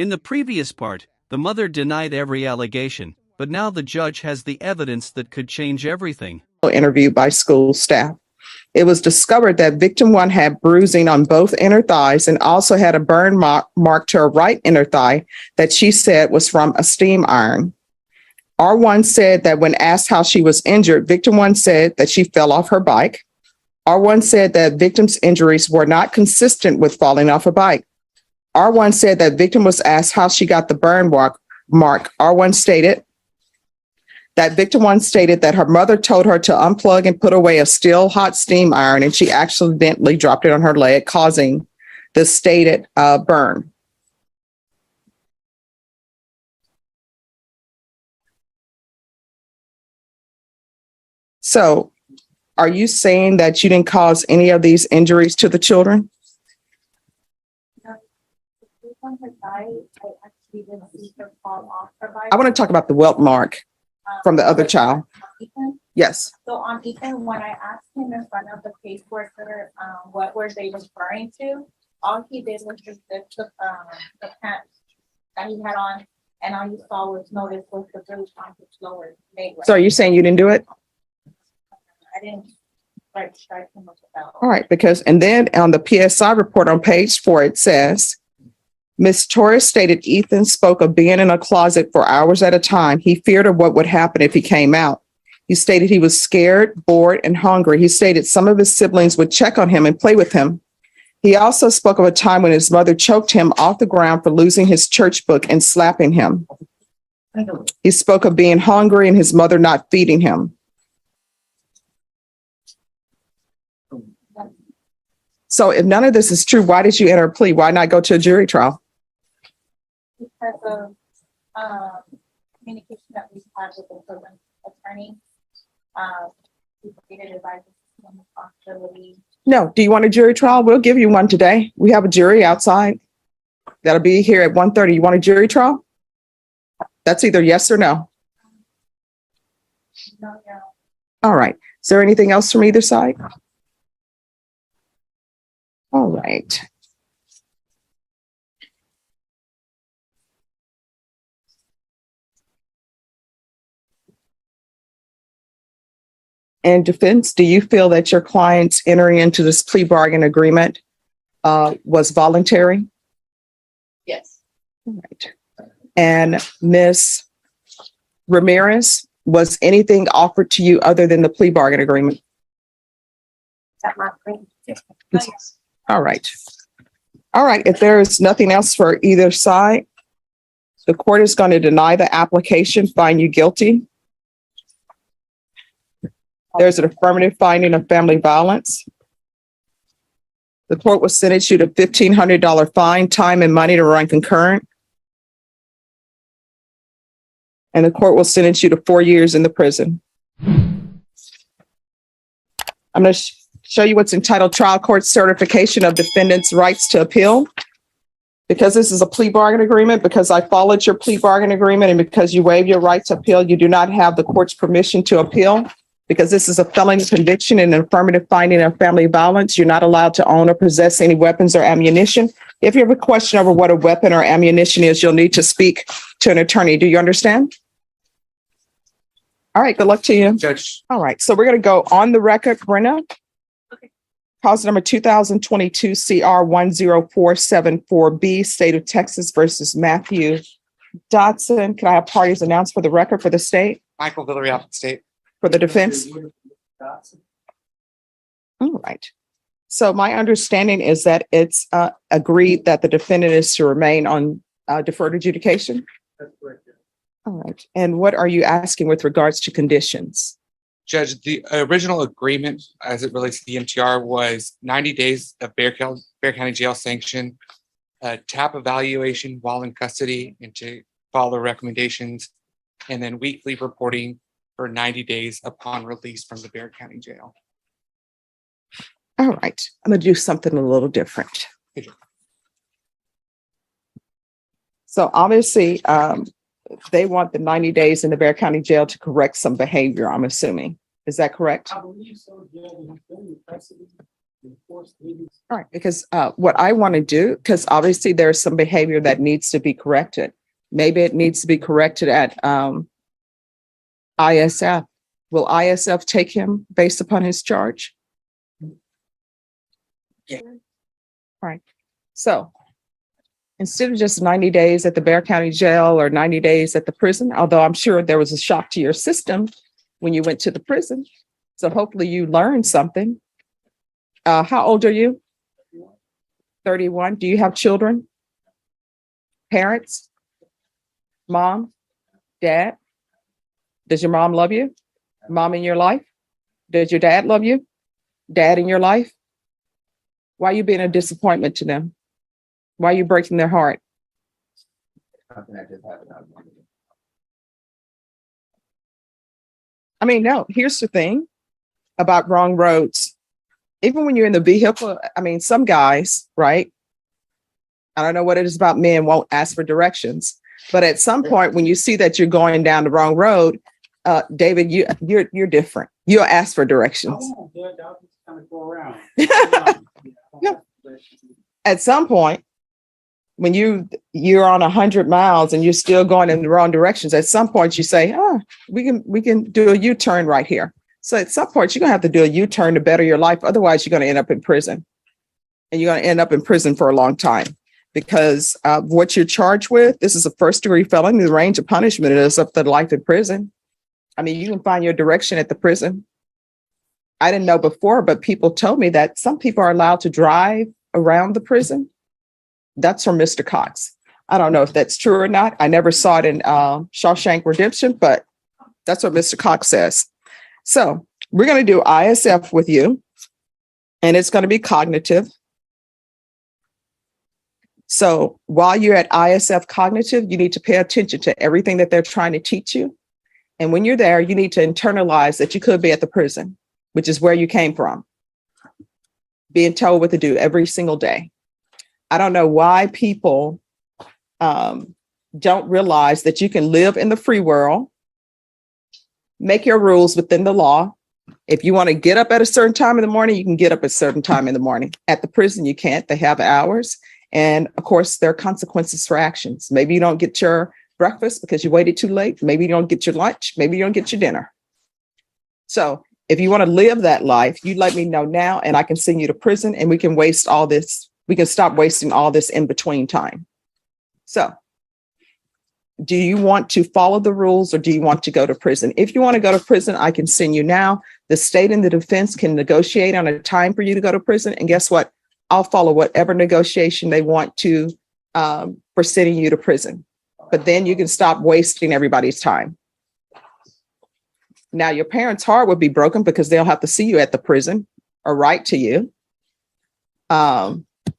In the previous part, the mother denied every allegation, but now the judge has the evidence that could change everything. Interview by school staff. It was discovered that victim one had bruising on both inner thighs and also had a burn mark to her right inner thigh that she said was from a steam iron. R1 said that when asked how she was injured, victim one said that she fell off her bike. R1 said that victim's injuries were not consistent with falling off a bike. R1 said that victim was asked how she got the burn mark. R1 stated that victim one stated that her mother told her to unplug and put away a still hot steam iron, and she accidentally dropped it on her leg, causing the stated burn. So, are you saying that you didn't cause any of these injuries to the children? On her thigh, I actually didn't see her fall off her bike. I want to talk about the welt mark from the other child. Ethan? Yes. So on Ethan, when I asked him in front of the caseworker, what were they referring to? All he did was just lift the pants that he had on, and all you saw was notice was the bruise on his lower leg. So are you saying you didn't do it? I didn't strike him with the belt. All right, because, and then on the PSI report on page 4, it says, Ms. Torres stated Ethan spoke of being in a closet for hours at a time. He feared of what would happen if he came out. He stated he was scared, bored, and hungry. He stated some of his siblings would check on him and play with him. He also spoke of a time when his mother choked him off the ground for losing his church book and slapping him. He spoke of being hungry and his mother not feeding him. So if none of this is true, why did you enter a plea? Why not go to a jury trial? Because of communication that we've had with the children's attorney. We created advice on responsibility. No. Do you want a jury trial? We'll give you one today. We have a jury outside. That'll be here at 1:30. You want a jury trial? That's either yes or no. No. All right. Is there anything else from either side? All right. And defense, do you feel that your client's entering into this plea bargain agreement was voluntary? Yes. All right. And Ms. Ramirez, was anything offered to you other than the plea bargain agreement? That my friend. All right. All right. If there is nothing else for either side, the court is going to deny the application, find you guilty. There's an affirmative finding of family violence. The court will sentence you to $1,500 fine, time and money to run concurrent. And the court will sentence you to 4 years in the prison. I'm going to show you what's entitled Trial Court Certification of Defendant's Rights to Appeal. Because this is a plea bargain agreement, because I followed your plea bargain agreement, and because you waive your right to appeal, you do not have the court's permission to appeal. Because this is a felony conviction and an affirmative finding of family violence, you're not allowed to own or possess any weapons or ammunition. If you have a question over what a weapon or ammunition is, you'll need to speak to an attorney. Do you understand? All right, good luck to you. Judge. All right, so we're going to go on the record, Brenna. Okay. Cause number 2022 CR 10474B, State of Texas versus Matthew Dotson. Can I have parties announced for the record for the state, Michael Villarreal, State. for the defense? All right. So my understanding is that it's agreed that the defendant is to remain on deferred adjudication. That's correct. All right. And what are you asking with regards to conditions? Judge, the original agreement as it relates to the MTR was 90 days of Bexar County Jail sanction, TAP evaluation while in custody and to follow recommendations, and then weekly reporting for 90 days upon release from the Bexar County Jail. All right. I'm going to do something a little different. So obviously, they want the 90 days in the Bexar County Jail to correct some behavior, I'm assuming. Is that correct? I believe so, yeah, All right, because what I want to do, because obviously there's some behavior that needs to be corrected. Maybe it needs to be corrected at ISF. Will ISF take him based upon his charge? Yeah. All right. So instead of just 90 days at the Bear County Jail or 90 days at the prison, although I'm sure there was a shock to your system when you went to the prison. So hopefully you learned something. How old are you? 31. Do you have children? Parents? Mom? Dad? Does your mom love you? Mom in your life? Does your dad love you? Dad in your life? Why are you being a disappointment to them? Why are you breaking their heart? I mean, no, here's the thing about wrong roads. Even when you're in the vehicle, I mean, some guys, right? I don't know what it is about men won't ask for directions, but at some point when you see that you're going down the wrong road, David, you're different. You'll ask for directions. Oh, good. I'll just kind of go around. No. At some point, when you're on 100 miles and you're still going in the wrong directions, at some point you say, we can do a U-turn right here. So at some point you're gonna have to do a U-turn to better your life. Otherwise, you're gonna end up in prison, and you're gonna end up in prison for a long time because what you're charged with. This is a first-degree felony. The range of punishment is up to life in prison. I mean, you can find your direction at the prison. I didn't know before, but people told me that some people are allowed to drive around the prison. That's from Mr. Cox. I don't know if that's true or not. I never saw it in Shawshank Redemption, but that's what Mr. Cox says. So we're going to do ISF with you, and it's going to be cognitive. So while you're at ISF cognitive, you need to pay attention to everything that they're trying to teach you. And when you're there, you need to internalize that you could be at the prison, which is where you came from, being told what to do every single day. I don't know why people don't realize that you can live in the free world, make your rules within the law. If you want to get up at a certain time in the morning, you can get up at a certain time in the morning. At the prison, you can't. They have hours. And of course, there are consequences for actions. Maybe you don't get your breakfast because you waited too late. Maybe you don't get your lunch. Maybe you don't get your dinner. So if you want to live that life, you let me know now and I can send you to prison and we can waste all this. We can stop wasting all this in between time. So do you want to follow the rules or do you want to go to prison? If you want to go to prison, I can send you now. The state and the defense can negotiate on a time for you to go to prison. And guess what? I'll follow whatever negotiation they want to for sending you to prison. But then you can stop wasting everybody's time. Now, your parents' heart would be broken because they'll have to see you at the prison or write to you.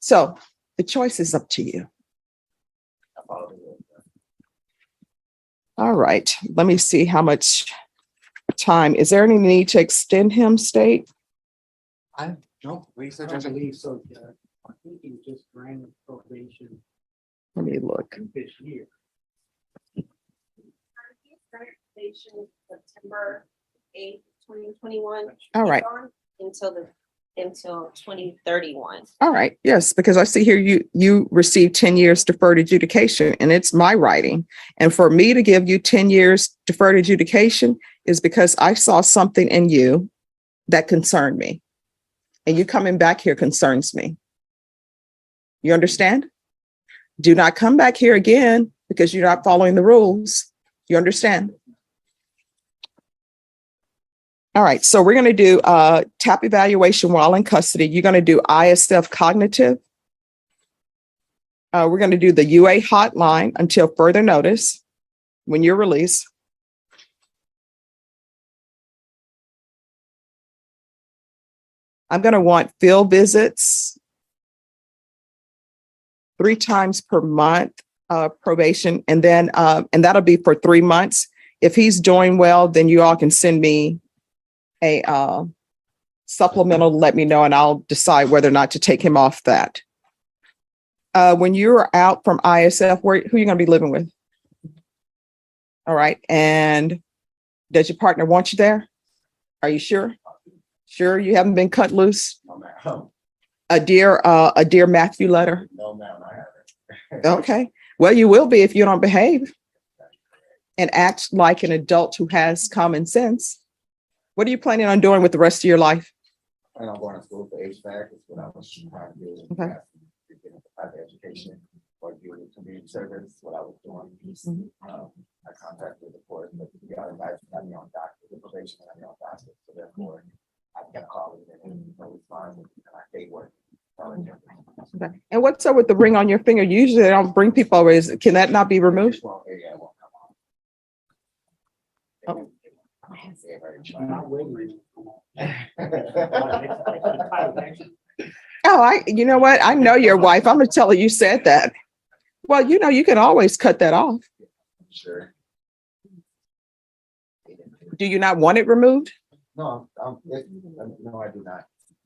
So the choice is up to you. All right, let me see how much time. Is there any need to extend him, State? I don't believe so, Judge. I believe so, Judge. I think he just granted probation Let me look. this year. September 8th, 2021. All right. Until 2031. All right. Yes, because I see here you received 10 years deferred adjudication and it's my writing. And for me to give you 10 years deferred adjudication is because I saw something in you that concerned me. And you coming back here concerns me. You understand? Do not come back here again because you're not following the rules. You understand? All right, so we're going to do TAP evaluation while in custody. You're going to do ISF cognitive. We're going to do the UA hotline until further notice when you're released. I'm going to want field visits 3 times per month, probation, and then and that'll be for 3 months. If he's doing well, then you all can send me a supplemental, let me know, and I'll decide whether or not to take him off that. When you're out from ISF, who are you going to be living with? All right. And does your partner want you there? Are you sure? Sure you haven't been cut loose? A Dear Matthew letter? No, ma'am, I haven't. Okay. Well, you will be if you don't behave and act like an adult who has common sense. What are you planning on doing with the rest of your life? And I'm going to school for HVAC, is what I was trying to do. Okay. To get into private education or do community service, what I was doing. Mhm. I contacted the court, but we got invited to have me on doctor, the probation, and me on doctor, so therefore I got called and it was fine, and I stayed working. Okay. And what's up with the ring on your finger? Usually they don't bring people over. Can that not be removed? Well, yeah, it won't Oh. come on. Oh, you know what? I know your wife. I'm gonna tell her you said that. Well, you can always cut that off. Sure. Do you not want it removed? No, no, I do not.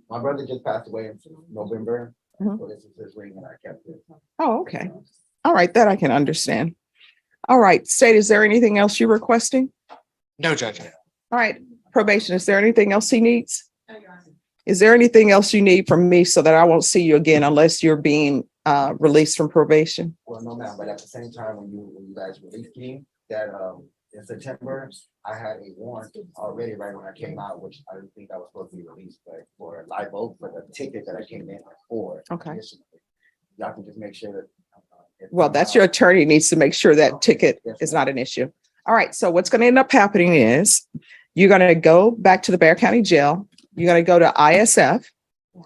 My brother just passed away in November, Mhm. so this is his ring and I kept it. Oh, okay. All right, that I can understand. All right, State, is there anything else you're requesting? No, Judge. All right, probation, is there anything else he needs? Is there anything else you need from me so that I won't see you again unless you're being released from probation? Well, no, ma'am, but at the same time, when you guys released me, that in September, I had a warrant already right when I came out, which I didn't think I was supposed to be released, but for a live vote for the ticket that I came in for. Okay. Y'all can just make sure that. Well, that's your attorney needs to make sure that ticket is not an issue. All right, so what's going to end up happening is you're going to go back to the Bear County Jail. You're going to go to ISF.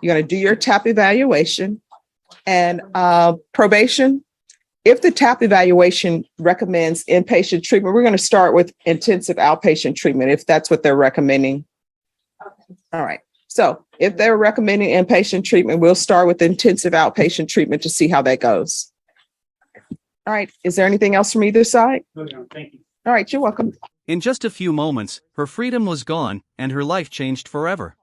You're going to do your TAP evaluation and probation. If the TAP evaluation recommends inpatient treatment, we're going to start with intensive outpatient treatment if that's what they're recommending. All right. So if they're recommending inpatient treatment, we'll start with intensive outpatient treatment to see how that goes. All right. Is there anything else from either side? Thank you. All right. You're welcome. In just a few moments, her freedom was gone and her life changed forever.